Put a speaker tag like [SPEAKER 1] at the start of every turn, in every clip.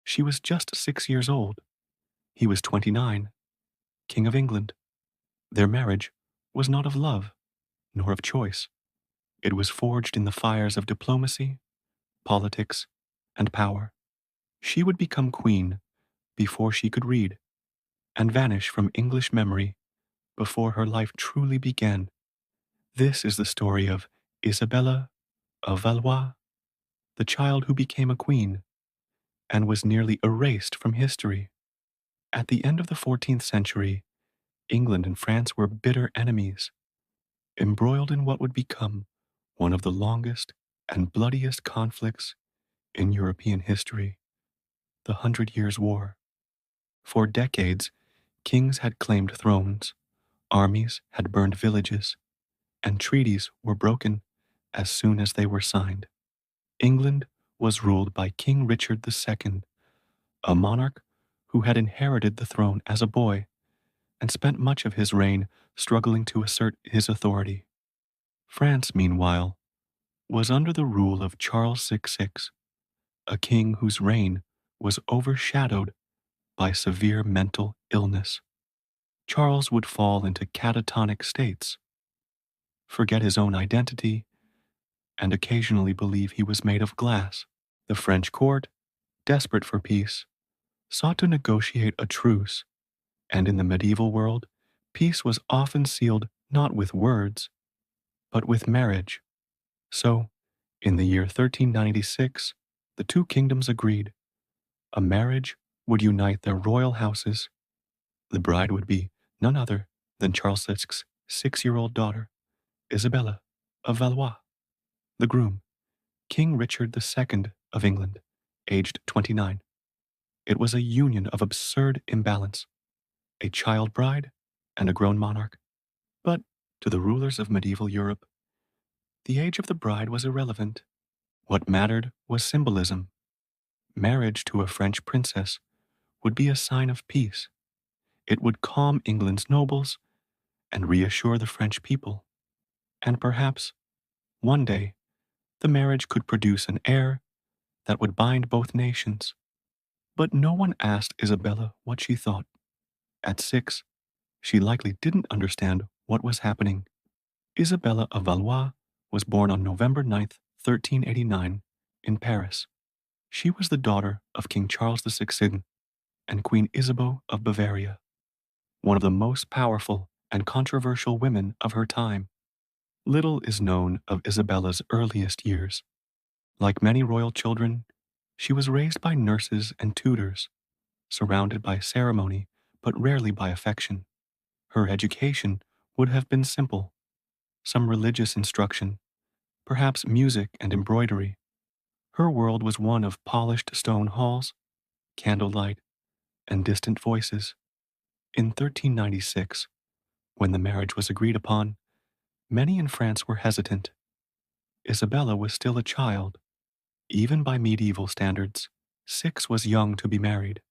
[SPEAKER 1] She was just 6 years old. He was 29, King of England. Their marriage was not of love, nor of choice. It was forged in the fires of diplomacy, politics, and power. She would become queen before she could read, and vanish from English memory before her life truly began. This is the story of Isabella of Valois, the child who became a queen and was nearly erased from history. At the end of the 14th century, England and France were bitter enemies, embroiled in what would become one of the longest and bloodiest conflicts in European history, the Hundred Years' War. For decades, kings had claimed thrones, armies had burned villages, and treaties were broken as soon as they were signed. England was ruled by King Richard II, a monarch who had inherited the throne as a boy and spent much of his reign struggling to assert his authority. France, meanwhile, was under the rule of Charles VI, a king whose reign was overshadowed by severe mental illness. Charles would fall into catatonic states, forget his own identity, and occasionally believe he was made of glass. The French court, desperate for peace, sought to negotiate a truce, and in the medieval world, peace was often sealed not with words, but with marriage. So, in the year 1396, the two kingdoms agreed. A marriage would unite their royal houses. The bride would be none other than Charles VI's 6-year-old daughter, Isabella of Valois. The groom, King Richard II of England, aged 29. It was a union of absurd imbalance, a child bride and a grown monarch. But to the rulers of medieval Europe, the age of the bride was irrelevant. What mattered was symbolism. Marriage to a French princess would be a sign of peace. It would calm England's nobles and reassure the French people. And perhaps, one day, the marriage could produce an heir that would bind both nations. But no one asked Isabella what she thought. At 6, she likely didn't understand what was happening. Isabella of Valois was born on November 9th, 1389, in Paris. She was the daughter of King Charles VI and Queen Isabeau of Bavaria, one of the most powerful and controversial women of her time. Little is known of Isabella's earliest years. Like many royal children, she was raised by nurses and tutors, surrounded by ceremony but rarely by affection. Her education would have been simple: some religious instruction, perhaps music and embroidery. Her world was one of polished stone halls, candlelight, and distant voices. In 1396, when the marriage was agreed upon, many in France were hesitant. Isabella was still a child. Even by medieval standards, 6 was young to be married.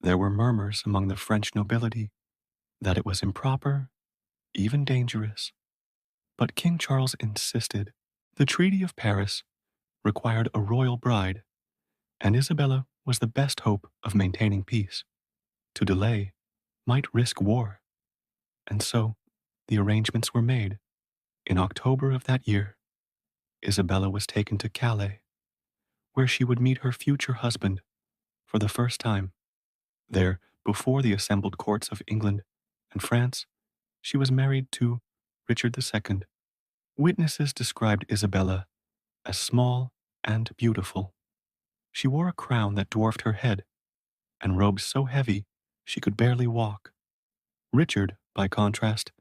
[SPEAKER 1] There were murmurs among the French nobility that it was improper, even dangerous. But King Charles insisted. The Treaty of Paris required a royal bride, and Isabella was the best hope of maintaining peace. To delay might risk war, and so the arrangements were made. In October of that year, Isabella was taken to Calais, where she would meet her future husband for the first time. There, before the assembled courts of England and France, she was married to Richard II. Witnesses described Isabella as small and beautiful. She wore a crown that dwarfed her head, and robes so heavy she could barely walk. Richard, by contrast,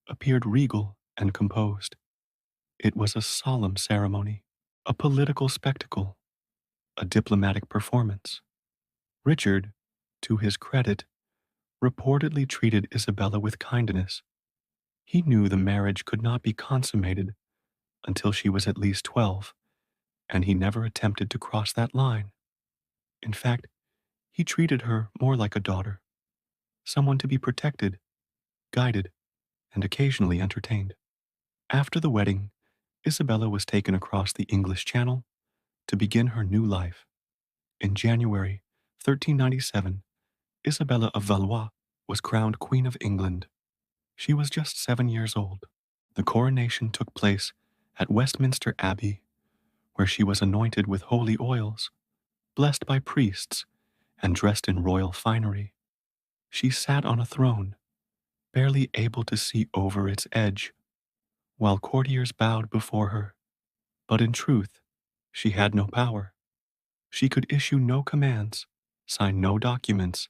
[SPEAKER 1] appeared regal and composed. It was a solemn ceremony, a political spectacle, a diplomatic performance. Richard, to his credit, reportedly treated Isabella with kindness. He knew the marriage could not be consummated until she was at least 12, and he never attempted to cross that line. In fact, he treated her more like a daughter, someone to be protected, guided, and occasionally entertained. After the wedding, Isabella was taken across the English Channel to begin her new life. In January 1397, Isabella of Valois was crowned Queen of England. She was just 7 years old. The coronation took place at Westminster Abbey, where she was anointed with holy oils, blessed by priests, and dressed in royal finery. She sat on a throne, barely able to see over its edge, while courtiers bowed before her. But in truth, she had no power. She could issue no commands, sign no documents,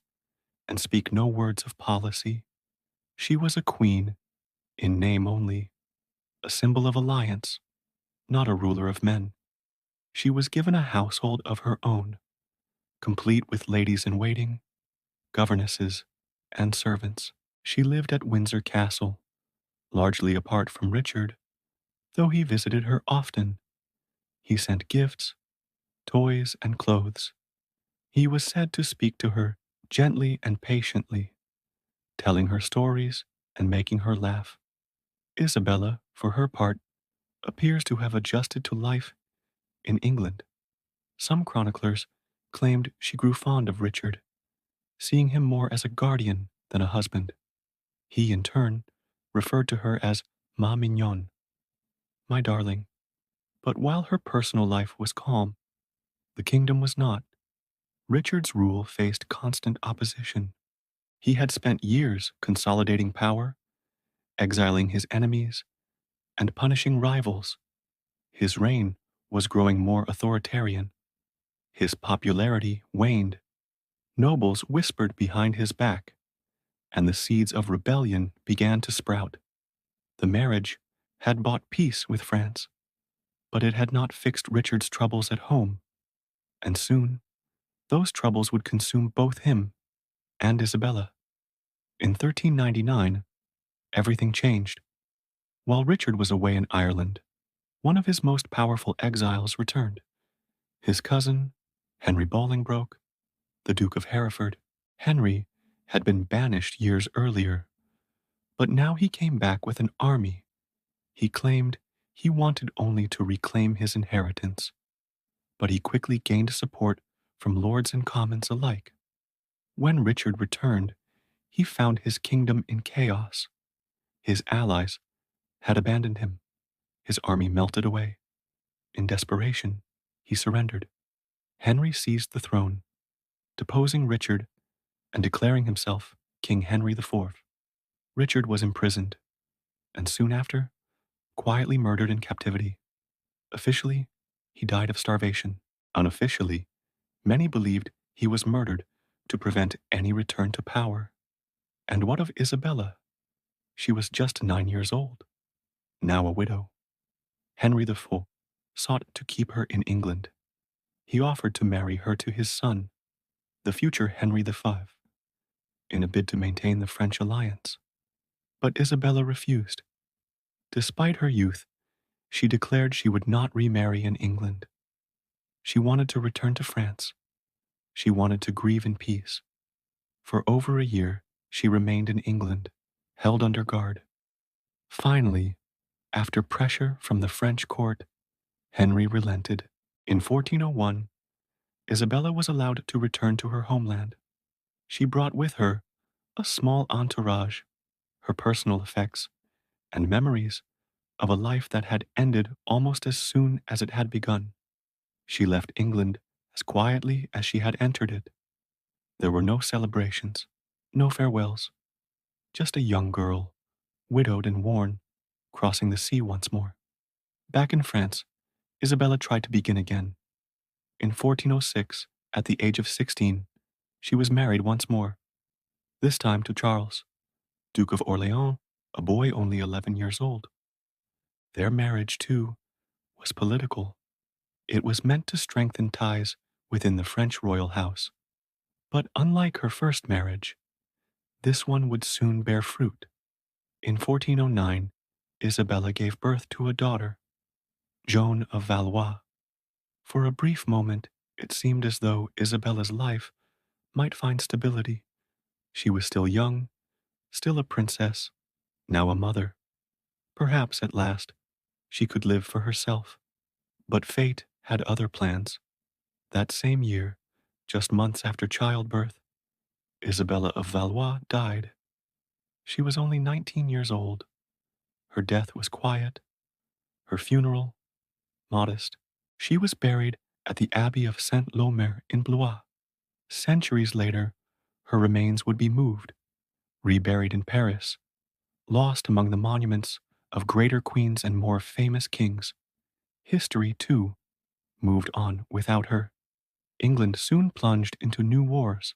[SPEAKER 1] and speak no words of policy. She was a queen, in name only, a symbol of alliance, not a ruler of men. She was given a household of her own, complete with ladies in waiting, governesses, and servants. She lived at Windsor Castle, largely apart from Richard, though he visited her often. He sent gifts, toys, and clothes. He was said to speak to her gently and patiently, telling her stories and making her laugh. Isabella, for her part, appears to have adjusted to life in England. Some chroniclers claimed she grew fond of Richard, seeing him more as a guardian than a husband. He, in turn, referred to her as ma mignonne, my darling. But while her personal life was calm, the kingdom was not. Richard's rule faced constant opposition. He had spent years consolidating power, exiling his enemies, and punishing rivals. His reign was growing more authoritarian. His popularity waned. Nobles whispered behind his back, and the seeds of rebellion began to sprout. The marriage had bought peace with France, but it had not fixed Richard's troubles at home, and soon those troubles would consume both him and Isabella. In 1399, everything changed. While Richard was away in Ireland, one of his most powerful exiles returned. His cousin, Henry Bolingbroke, the Duke of Hereford. Henry had been banished years earlier, but now he came back with an army. He claimed he wanted only to reclaim his inheritance, but he quickly gained support from lords and commons alike. When Richard returned, he found his kingdom in chaos. His allies had abandoned him. His army melted away. In desperation, he surrendered. Henry seized the throne, deposing Richard and declaring himself King Henry IV. Richard was imprisoned, and soon after, quietly murdered in captivity. Officially, he died of starvation. Unofficially, many believed he was murdered to prevent any return to power. And what of Isabella? She was just 9 years old, now a widow. Henry IV sought to keep her in England. He offered to marry her to his son, the future Henry V, in a bid to maintain the French alliance. But Isabella refused. Despite her youth, she declared she would not remarry in England. She wanted to return to France. She wanted to grieve in peace. For over a year, she remained in England, held under guard. Finally, after pressure from the French court, Henry relented. In 1401, Isabella was allowed to return to her homeland. She brought with her a small entourage, her personal effects, and memories of a life that had ended almost as soon as it had begun. She left England as quietly as she had entered it. There were no celebrations, no farewells, just a young girl, widowed and worn, crossing the sea once more. Back in France, Isabella tried to begin again. In 1406, at the age of 16, she was married once more, this time to Charles, Duke of Orleans, a boy only 11 years old. Their marriage, too, was political. It was meant to strengthen ties within the French royal house. But unlike her first marriage, this one would soon bear fruit. In 1409, Isabella gave birth to a daughter, Joan of Valois. For a brief moment, it seemed as though Isabella's life might find stability. She was still young, still a princess, now a mother. Perhaps at last she could live for herself. But fate had other plans. That same year, Just months after childbirth, Isabella of Valois died. She was only 19 years old. Her death was quiet, her funeral modest. She was buried at the Abbey of Saint-Lomer in Blois. Centuries later, her remains would be moved, reburied in Paris, lost among the monuments of greater queens and more famous kings. History, too, moved on without her. England soon plunged into new wars.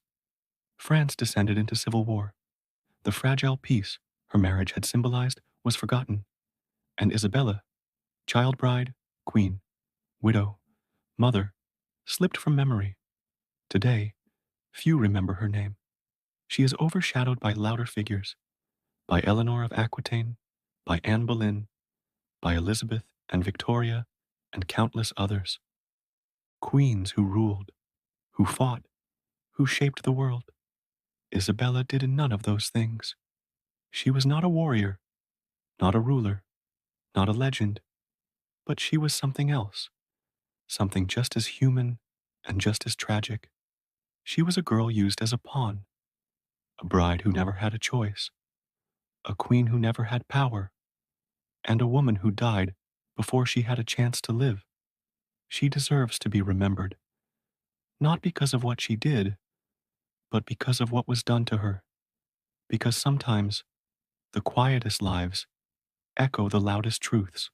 [SPEAKER 1] France descended into civil war. The fragile peace her marriage had symbolized was forgotten, and Isabella, child bride, queen, widow, mother, slipped from memory. Today, few remember her name. She is overshadowed by louder figures, by Eleanor of Aquitaine, by Anne Boleyn, by Elizabeth and Victoria, and countless others. Queens who ruled, who fought, who shaped the world. Isabella did none of those things. She was not a warrior, not a ruler, not a legend, but she was something else, something just as human and just as tragic. She was a girl used as a pawn, a bride who never had a choice, a queen who never had power, and a woman who died before she had a chance to live. She deserves to be remembered, not because of what she did, but because of what was done to her. Because sometimes the quietest lives echo the loudest truths.